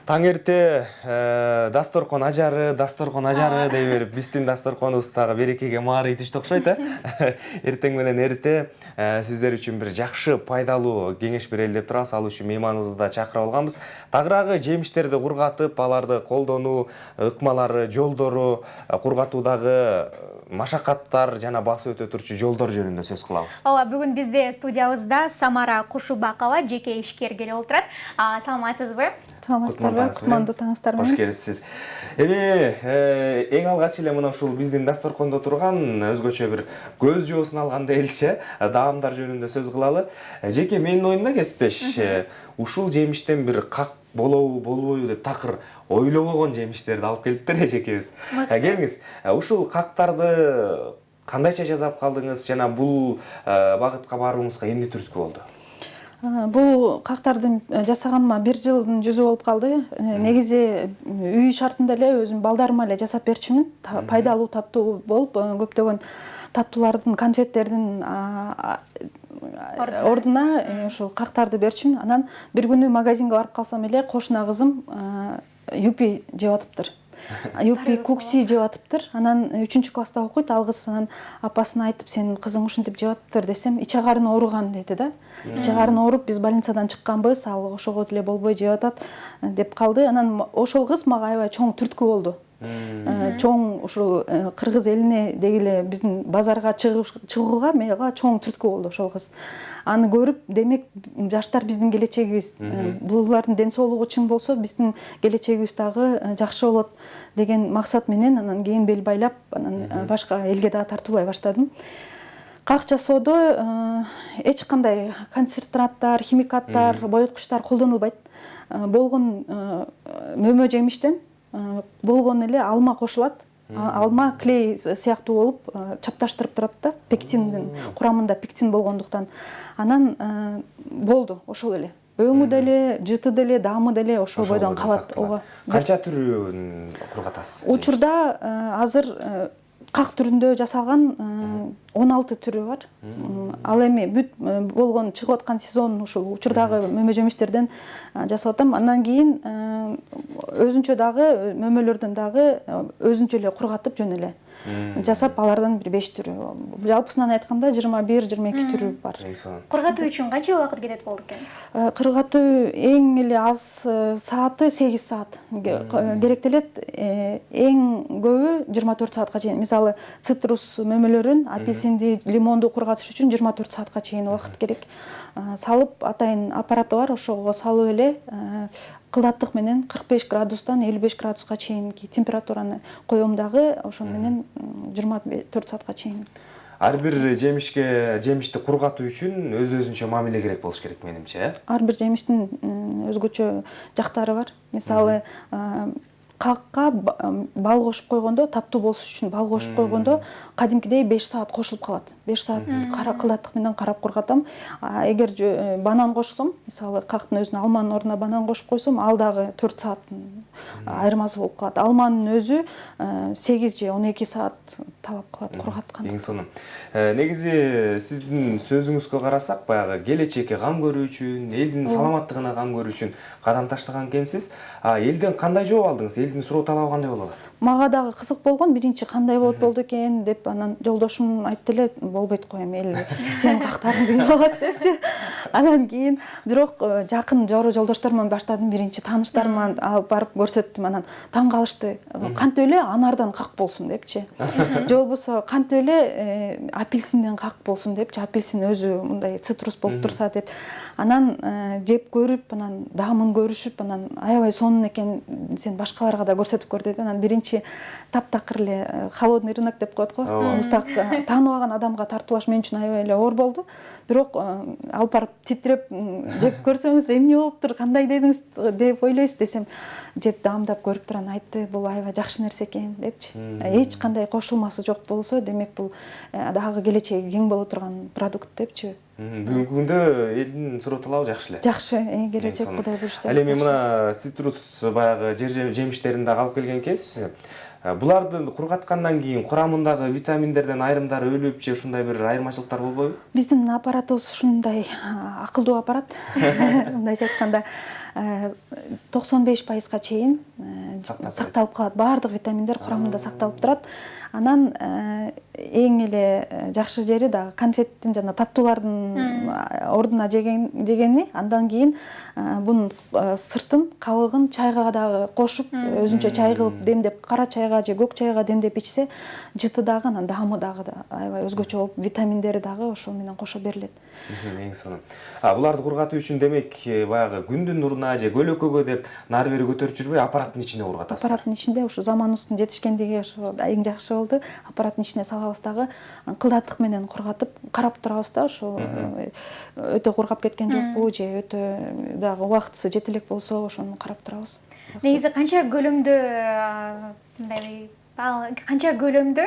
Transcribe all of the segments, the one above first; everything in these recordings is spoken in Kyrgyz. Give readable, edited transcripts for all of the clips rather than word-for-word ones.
Таң эрте дасторкон ажары дей берип, биздин дасторконубуздагы берекеге маары итишти окшойт, Эртең менен эрте сиздер үчүн бир жакшы, пайдалуу кеңеш берели деп турабыз. Ал үчүн мейманыбызды да чакырып алганбыз. Тагыраагы жемиштерди кургатып, аларды колдонуу ыкмалары, жолдору, кургатуудагы машакаттар жана басып өтө турчу жолдор жөнүндө сөз кылабыз. Ооба, бүгүн бизде студиябызда Самара Кушубакова, жеке ишкер келип отурат. Саламатсызбы? Саламатсыздарбы, кутмандуу таңыңыздар менен. Кош келипсиз. Эми эң алгач эле мына ушул биздин дасторкондо турган өзгөчө бир көз жоосун алгандай элчи даамдар жөнүндө сөз кылалы. Жеке менин оюмда кесиптеш, ушул жемиштен бир как болобу, болбойбу деп такыр ойлобогон жемиштерди алып келиптир жекебиз. Келиңиз, ушул кактарды кандайча жасап калдыңыз жана бул багытка барууңузга эмне түрткү болду? Бул кактарды жасаганыма 1 жылдын жүзү болуп калды. Негизи үй шартында эле өзүм балдарыма эле жасап берчүмүн. Пайдалуу, таттуу болуп, көптөгөн таттуулардын, конфеттердин ордуна ушул кактарды берчүмүн. Анан бир күнү магазинге барып калсам эле кошуна кызым юпи жеп атыптыр. Юпи кукси жеп атыптыр. Анан 3 класста окуйт. Ал кыз анан апасына айтып, сенин кызың ушинтип жеп атыптыр десем, иче карын ооруган деди да. Иче карын ооруп, биз больницадан чыкканбыз, ал ошого деле болбой жеп атат деп калды. Анан ошол кыз мага аябай чоң түрткү болду. Чоң ушул кыргыз элине дегиле биздин базарга чыгууга мага чоң түрткү болду ошол кыз. Аны көрүп, демек жаштар биздин келечегибиз. Булардын ден соолугу чың болсо, биздин келечегибиз дагы жакшы болот деген максат менен анан кийин бел байлап, анан башка элге дагы тартуулай баштадым. Как жасоодо эч кандай концентраттар, химикаттар, боyoткучтар колдонулбайт. Болгон мөмө жемиштен болгон эле алма кошулат. Алма клей сыяктуу болуп чапташтырып турат да, пектиндин курамында пектин болгондуктан. Анан болду ошол эле. Өңү деле, жыты деле, даамы деле ошол бойдон калат. Канча түрүн кургатасыз? Учурда азыр как түрүндө жасалган 16 түрү бар. Ал эми бүт болгон чыгып аткан сезон ушул учурдагы мөмө жемиштерден жасап атам. Андан кийин өзүнчө дагы мөмөлөрдөн дагы өзүнчө эле кургатып жөн эле жасап, алардан бир 5 түрү. Жалпысынан айтканда 21-22 түрү бар. Кургатуу үчүн канча убакыт кетет болду экен? Кыргатуу эң эле аз сааты 8 саат керектелет. Эң көбү 24 саатка чейин. Мисалы, цитрус мөмөлөрүн, апельсинди, лимонду кургатыш үчүн 24 саатка чейин убакыт керек. Салып, атайын аппараты бар, ошого салып эле кылдаттык менен 45 градустан 55 градуска чейинки температураны коем дагы, ошон менен 24 саатка чейин. Ар бир жемишти кургатуу үчүн өзүнчө мамиле керек болуш керек менимче. Ар бир жемиштин өзгөчө жактары бар. Мисалы, какка бал кошуп койгондо, таттуу болуш үчүн бал кошуп койгондо кадимкидей 5 саат кошулуп калат. 5 саат кылдаттык менен карап кургатам. Эгер банан кошсом, мисалы, кактын өзүнө алманын ордуна банан кошуп койсом, ал дагы 4 сааттын айырмасы болуп калат. Алманын өзү 8 же 12 саат талап кылат кургаткан. Эң сонун. Негизи сиздин сөзүңүзгө карасак, баягы келечекке кам көрүү үчүн, элдин саламаттыгына кам көрүү үчүн кадам таштаган экенсиз. Элден кандай жооп алдыңыз? Элдин суроо талабы кандай болот? Мага дагы кызык болгон, биринчи кандай болду экен деп, анан жолдошум айтты эле, болбойт го эми эл сенин кактарыңды кеп алат депчи. Анан кийин бирок жакын жолдоштор менен баштадым, биринчи тааныштарыма алып барып көрсөттүм, анан таң калышты. Кантип эле анардан как болсун депчи. Же болбосо кантип эле апельсинден как болсун депчи. Апельсин өзү мындай цитрус болуп турса деп. Анан жеп көрүп, анан даамын көрүшүп, анан аябай сонун экен, сен башкаларга да көрсөтүп көр деди. Анан биринчи таптакыр эле холодный рынок деп коет го. Мустак тааныбаган адамга тартуулаш мен үчүн аябай эле оор болду. Бирок алып барып титиреп жеп көрсөңүз эмне болуптур, кандай дедиңиз деп ойлойсуз десем, жеп даамдап көрүп туран айтты, бул аябай жакшы нерсе экен депчи. Эч кандай кошулмасы жок болсо, демек бул дагы келечеги кең боло турган продукт депчи. Бүгүнкү күндө элдин суроо талабы жакшы эле. Жакшы, келечек Кудай буйрса. Ал эми мына цитрус баягы жемиштерин дагы алып келген экенсиз. Буларды кургаткандан кийин курамындагы витаминдерден айрымдары өлүп же ушундай бир айырмачылыктар болбойбу? Биздин аппаратыбыз ушундай акылдуу аппарат. Мындайча айтканда, 95%га чейин сакталып калат. Баардык витаминдер курамында сакталып турат. Анан эң эле жакшы жери дагы конфеттин жана таттуулардын ордуна жегени. Андан кийин бунун сыртын, кабыгын чайга дагы кошуп, өзүнчө чай кылып демдеп, кара чайга же көк чайга демдеп ичсе, жыты дагы, анан даамы дагы аябай өзгөчө болуп, витаминдери дагы ошол менен кошо берилет. Эң сонун. Буларды кургатуу үчүн демек, баягы күндүн нуруна же көлөкөгө деп нары бери көтөрүп жүрбөй, аппараттын ичине кургатасыз. Аппараттын ичинде ушу заманыбыздын жетишкендиги ошо эң жакшы болду. Аппараттын ичине салабыз дагы, кылдаттык менен кургатып, карап турабыз да, ошо өтө кургап кеткен жокпу же өтө дагы убактысы жете элек болсо, ошону карап турабыз. Негизи канча көлөмдө мындай канча көлөмдө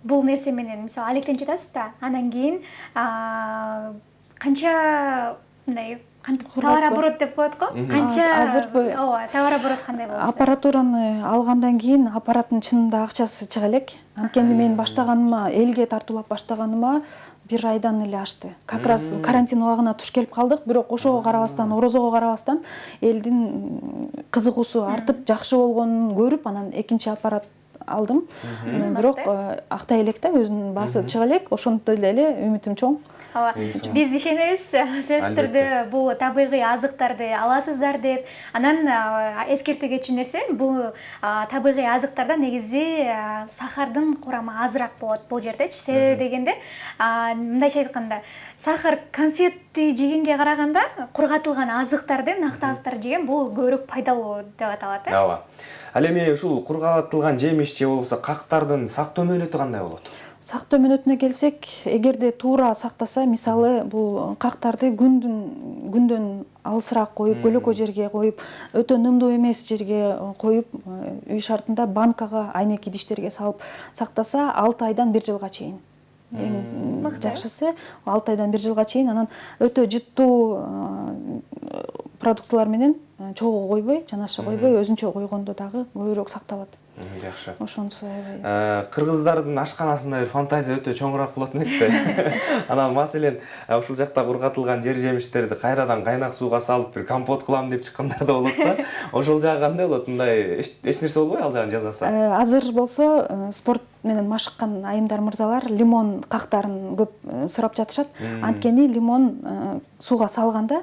бул нерсе менен мисалы алектенип жатасыз да, андан кийин канча мындай товарооборот деп коет го. Канча азырбы? Ооба, товарооборот кандай болот? Аппаратураны алгандан кийин аппараттын чынында акчасы чыга элек. Анткени мен баштаганыма, элге тартуулап баштаганыма 1 айдан эле ашты. Как раз карантин убагына туш келип калдык, бирок ошого карабастан, орозого карабастан элдин кызыгуусу артып, жакшы болгонун көрүп, анан экинчи аппарат алдым. Бирок актай элек да, өзүнүн баасы чыга элек. Ошондой эле үмүтүм чоң. Биз ишенебиз, сөзсүз түрдө бул табигый азыктарды аласыздар деп. Анан эскертүү кетчү нерсе, бул табигый азыктарда негизи сахардын курамы азыраак болот бул жердечи. Себеби дегенде, мындайча айтканда, сахар конфетти жегенге караганда кургатылган азыктарды, накты азыктарды жеген бул көбүрөөк пайдалуу деп аталат. Ооба. Ал эми ушул кургатылган жемиш же болбосо кактардын сактоо мөөнөтү кандай болот? Сактоо мөөнөтүнө келсек, эгерде туура сактаса, мисалы бул кактарды күндөн алысыраак коюп, көлөкө жерге коюп, өтө нымдуу эмес жерге коюп, үй шартында банкага, айнек идиштерге салып сактаса, 6 айдан 1 жылга чейин. Эң жакшысы 6 айдан 1 жылга чейин, анан өтө жыттуу продуктылар менен чогуу койбой, жанаша койбой, өзүнчө койгондо дагы көбүрөөк сакталат. Жакшы. Ошонусу Кыргыздардын ашканасында бир фантазия өтө чоңураак болот эмеспи? Анан маселен ушул жакта кургатылган жер жемиштерди кайрадан кайнак сууга салып бир компот кылам деп чыккандар да болот да. Ошол жагы кандай болот? Мындай эч нерсе болбой ал жагын жасаса? Азыр болсо спорт менен машыккан айымдар мырзалар лимон кактарын көп сурап жатышат. Анткени лимон сууга салганда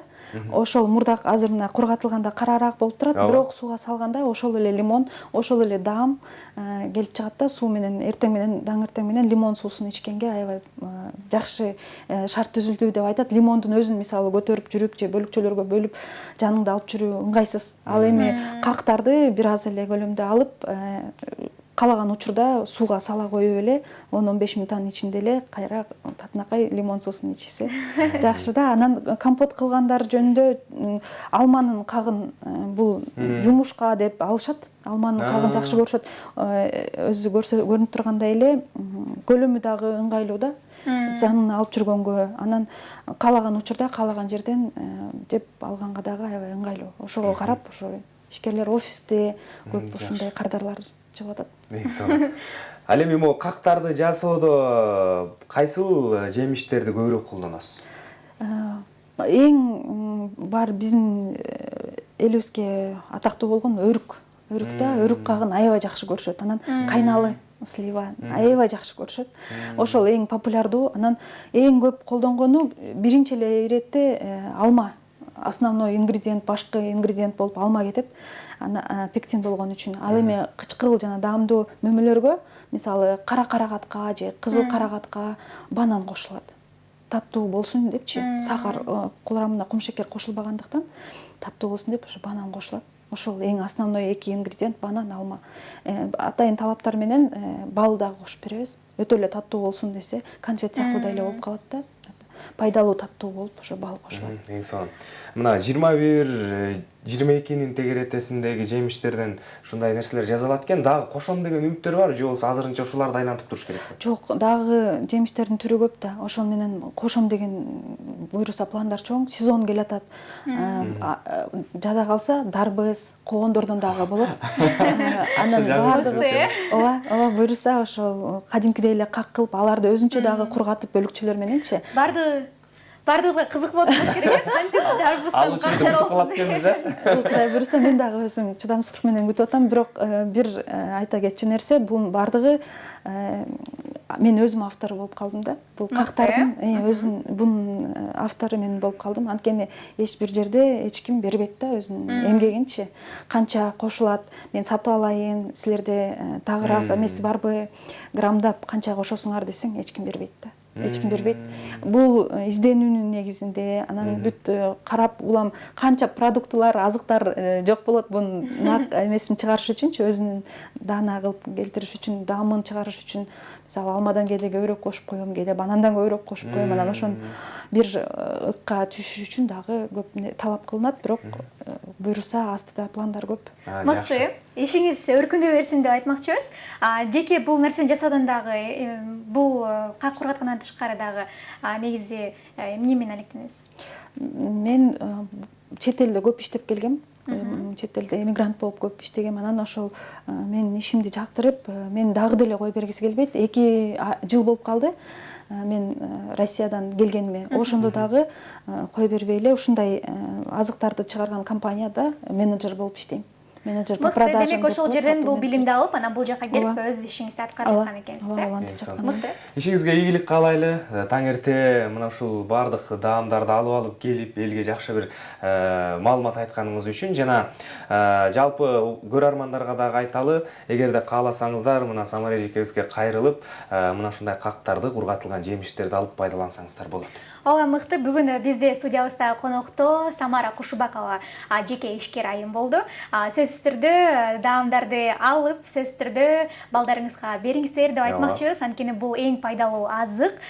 ошол мурдак азыр мына кургатылганда карараак болуп турат, бирок сууга салганда ошол эле лимон, ошол эле даам келип чыгат да, суу менен эртең менен, таңертең менен лимон суусун ичкенге аябай жакшы шарт түзүлдү деп айтат. Лимондун өзүн мисалы көтөрүп жүрүп же бөлүкчөлөргө бөлүп жаныңда алып жүрүү ыңгайсыз. Ал эми кактарды бир аз эле көлөмдө алып, калаган учурда сууга сала коюп эле 10-15 мүнөттүн ичинде эле кайра татынакай лимон суусун ичсе жакшы да. Анан компот кылгандар жөнүндө алманын кагын бул жумушка деп алышат. Алманын кагын жакшы көрүшөт. Өзү көрүнүп тургандай эле көлөмү дагы ыңгайлуу да. Жанына алып жүргөнгө, анан калаган учурда калаган жерден жеп алганга дагы аябай ыңгайлуу. Ошого карап, ошо ишкерлер офисте көп ушундай кардарлар чыгып атат. Ал эми могу кактарды жасоодо кайсыл жемиштерди көбүрөөк колдоносуз? Эң бар биздин элибизге атактуу болгон өрүк. Өрүктө өрүк кагын аябай жакшы көрүшөт. Анан кайналы слива аябай жакшы көрүшөт. Ошол эң популярдуу. Анан эң көп колдонгону биринчи эле иретте алма. Основной ингредиент, башкы ингредиент болуп алма кетет. Пектин болгон үчүн. Ал эми кычкыл жана даамдуу мөмөлөргө, мисалы кара карагатка же кызыл карагатка банан кошулат. Таттуу болсун депчи, сахар курамына кумшекер кошулбагандыктан таттуу болсун деп ошо банан кошулат. Ошол эң основной эки ингредиент банан, алма. Атайын талаптар менен бал дагы кошуп беребиз. Өтө эле таттуу болсун десе, конфет сыяктуу эле болуп калат да. Пайдалуу таттуу болуп ошо бал кошулат. Эң сонун. Мына 21-22-нин тегеретесиндеги жемиштерден ушундай нерселер жазалат экен. Дагы кошом деген үмүттөр бар, же болбосо азырынча ушуларды айлантып туруш керекпи? Жок, дагы жемиштердин түрү көп да. Ошол менен кошом деген буйруса пландар чоң. Сезон келатат. Жада калса дарбыз, коондордон дагы болот. Анан баардыгы ооба буйруса ошол кадимкидей эле как кылып, аларды өзүнчө дагы кургатып бөлүкчөлөр мененчи. баардыгыбызга кызык болуп атыш керек. Кантип Ал дарбыстан үчүн кактар күтүп болсун. калат экенбиз, Кудай буюрса мен дагы өзүм чыдамсыздык менен күтүп атам, бирок бир айта кетчү нерсе, бунун баардыгы мен өзүм автору болуп калдым да. Бул кактардын бунун автору мен болуп калдым. Анткени эч бир жерде эч ким бербейт да өзүнүн эмгегинчи. Канча кошулат, мен сатып алайын, силерде тагыраак эмеси барбы, граммдап канча кошосуңар десең эч ким бербейт да. Эч ким бербейт. Бул изденүүнүн негизинде, анан бүт карап улам канча продуктулар, азыктар жок болот бунун нак эмесин чыгарыш үчүнчү, өзүнүн даана кылып келтириш үчүн, даамын чыгарыш үчүн. Мисалы алмадан кээде көбүрөөк кошуп коем, кээде банандан көбүрөөк кошуп коем, анан ошон бир ыкка түшүш үчүн дагы көп талап кылынат, бирок буюрса астыда пландар көп. Мыкты. Ишиңиз өркүндөй берсин деп айтмакчыбыз. Жеке бул нерсени жасаудан дагы, бул как кургаткандан тышкары дагы негизи эмне менен алектенесиз? Мен чет элде көп иштеп келгем. Чет элде эмигрант болуп көп иштегем. Анан ошол мен ишимди жактырып, мен дагы деле кое бергиси келбейт. 2 жыл болуп калды. Мен Россиядан келгениме. Ошондо дагы кое бербей эле ушундай азыктарды чыгарган компанияда менеджер болуп иштейм. Менеджер по продажам. Демек ошол жерден бул билимди алып, анан бул жака келип өз ишиңизди аткарып аткан экенсиз. Мыкты. Ишиңизге ийгилик каалайлы. Таң эрте мына ушул бардык даамдарды алып келип, элге жакшы бир маалымат айтканыңыз үчүн жана жалпы көрөрмандарга дагы айталы, эгерде кааласаңыздар, мына Самара эжекебизге кайрылып, мына ушундай кактарды, кургатылган жемиштерди алып пайдалансаңыздар болот. Ооба, мыкты. Бүгүн бизде студиябызда конокто Самара Кушубакова жеке ишкер айым болду. Сөзсүз түрдө даамдарды алып, сөзсүз түрдө балдарыңызга бериңиздер деп айтмакчыбыз. Анткени бул эң пайдалуу азык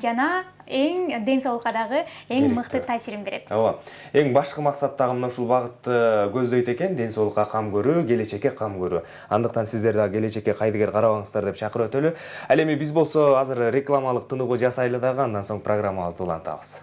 жана эң ден соолукка дагы эң мыкты таасирин берет. Ооба. Эң башкы максат дагы мына ушул багытты көздөйт экен, ден соолукка кам көрүү, келечекке кам көрүү. Андыктан сиздер дагы келечекке кайдыгер карабаңыздар деп чакырып өтөлү. Ал эми биз болсо азыр рекламалык тыныгуу жасайлы дагы, андан соң программабызды улантабыз.